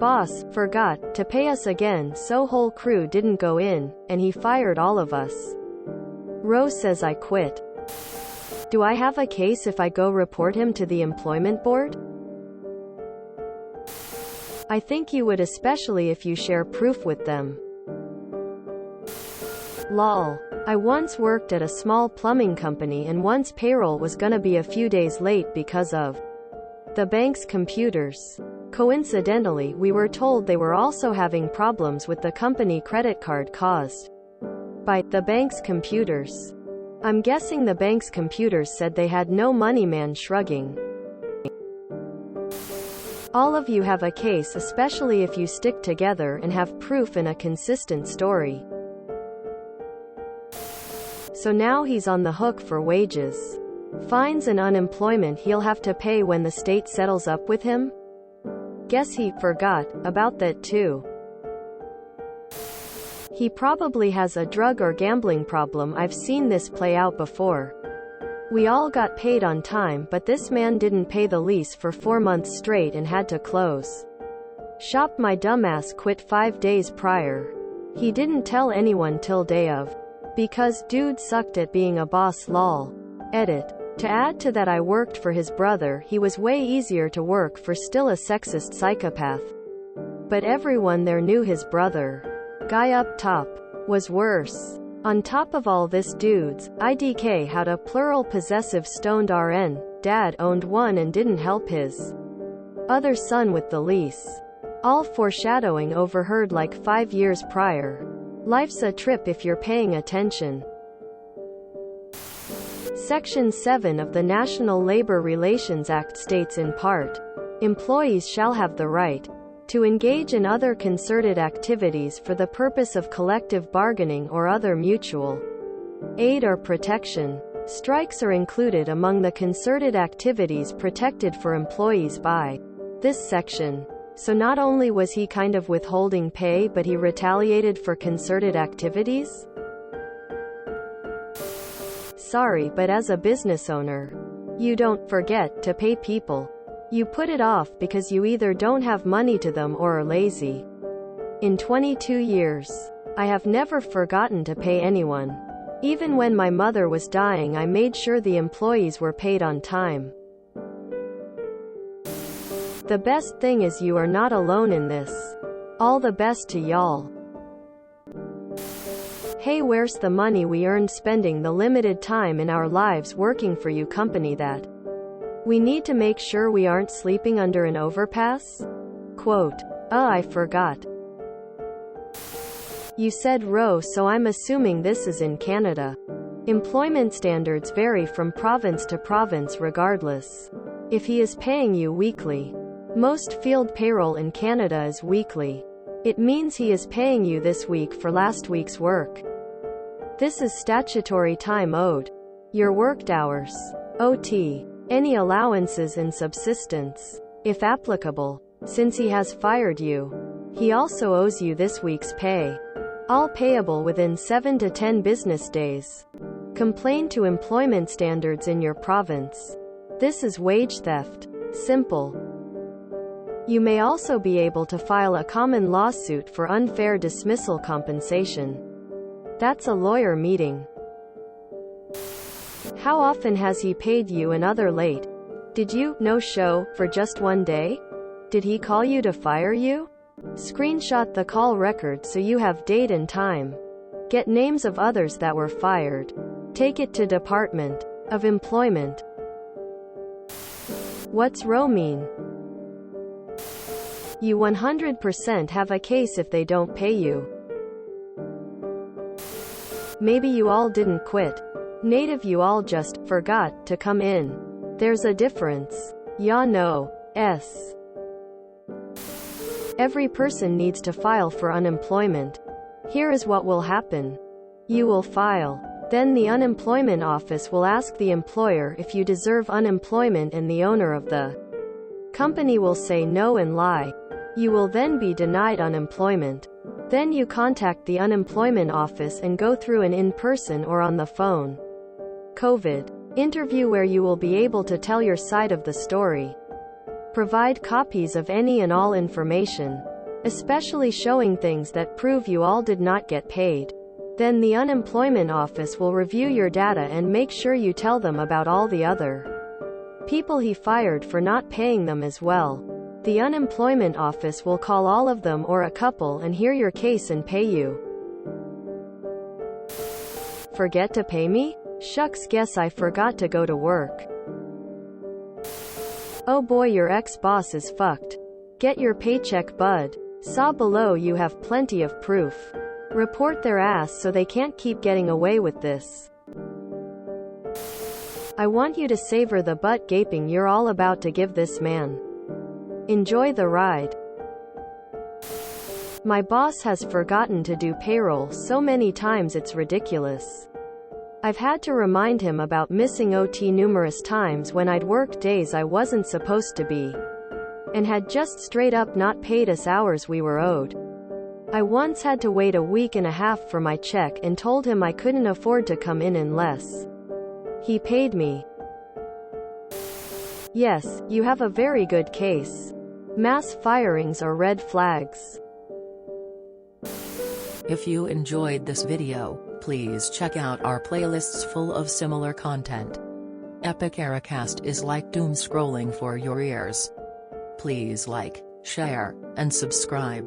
boss forgot to pay us again, so whole crew didn't go in, and he fired all of us. Ro says I quit. Do I have a case if I go report him to the employment board? I think you would, especially if you share proof with them. Lol. I once worked at a small plumbing company, and once payroll was gonna be a few days late because of the bank's computers. Coincidentally, we were told they were also having problems with the company credit card caused by the bank's computers. I'm guessing the bank's computers said they had no money. Man shrugging. All of you have a case, especially if you stick together and have proof and a consistent story. So now he's on the hook for wages, fines and unemployment he'll have to pay when the state settles up with him. Guess he forgot about that too. He probably has a drug or gambling problem. I've seen this play out before. We all got paid on time, but this man didn't pay the lease for 4 months straight and had to close shop. My dumbass quit 5 days prior. He didn't tell anyone till day of. Because dude sucked at being a boss. Lol. Edit. To add to that, I worked for his brother. He was way easier to work for, still a sexist psychopath. But everyone there knew his brother. Guy up top was worse. On top of all this, dude's IDK had a plural possessive stoned RN. Dad owned one and didn't help his other son with the lease. All foreshadowing overheard like 5 years prior. Life's a trip if you're paying attention. Section 7 of the National Labor Relations Act states in part, employees shall have the right to engage in other concerted activities for the purpose of collective bargaining or other mutual aid or protection. Strikes are included among the concerted activities protected for employees by this section. So not only was he kind of withholding pay, but he retaliated for concerted activities? Sorry, but as a business owner, you don't forget to pay people. You put it off because you either don't have money to them or are lazy. In 22 years, I have never forgotten to pay anyone. Even when my mother was dying, I made sure the employees were paid on time. The best thing is you are not alone in this. All the best to y'all. Hey, where's the money we earned spending the limited time in our lives working for you company that we need to make sure we aren't sleeping under an overpass? Quote, I forgot. You said Ro, so I'm assuming this is in Canada. Employment standards vary from province to province regardless. If he is paying you weekly, most field payroll in Canada is weekly. It means he is paying you this week for last week's work. This is statutory time owed. Your worked hours, OT, any allowances and subsistence, if applicable. Since he has fired you, he also owes you this week's pay. All payable within 7 to 10 business days. Complain to employment standards in your province. This is wage theft. Simple. You may also be able to file a common lawsuit for unfair dismissal compensation. That's a lawyer meeting. How often has he paid you another late? Did you no show for just 1 day? Did he call you to fire you? Screenshot the call record so you have date and time. Get names of others that were fired. Take it to Department of Employment. What's RO mean? You 100% have a case if they don't pay you. Maybe you all didn't quit. Native, you all just forgot to come in. There's a difference. Ya know. S. Every person needs to file for unemployment. Here is what will happen. You will file. Then the unemployment office will ask the employer if you deserve unemployment, and the owner of the company will say no and lie. You will then be denied unemployment. Then you contact the unemployment office and go through an in-person or on the phone COVID interview where you will be able to tell your side of the story. Provide copies of any and all information. especially showing things that prove you all did not get paid. Then the unemployment office will review your data and make sure you tell them about all the other people he fired for not paying them as well. The unemployment office will call all of them or a couple and hear your case and pay you. Forget to pay me? Shucks, guess I forgot to go to work. Oh boy, your ex-boss is fucked. Get your paycheck, bud. Saw below you have plenty of proof. Report their ass so they can't keep getting away with this. I want you to savor the butt gaping you're all about to give this man. Enjoy the ride. My boss has forgotten to do payroll so many times it's ridiculous. I've had to remind him about missing OT numerous times when I'd worked days I wasn't supposed to be, and had just straight up not paid us hours we were owed. I once had to wait a week and a half for my check and told him I couldn't afford to come in unless he paid me. Yes, you have a very good case. Mass firings are red flags. If you enjoyed this video, please check out our playlists full of similar content. Epic Ericast is like doom scrolling for your ears. Please like, share, and subscribe.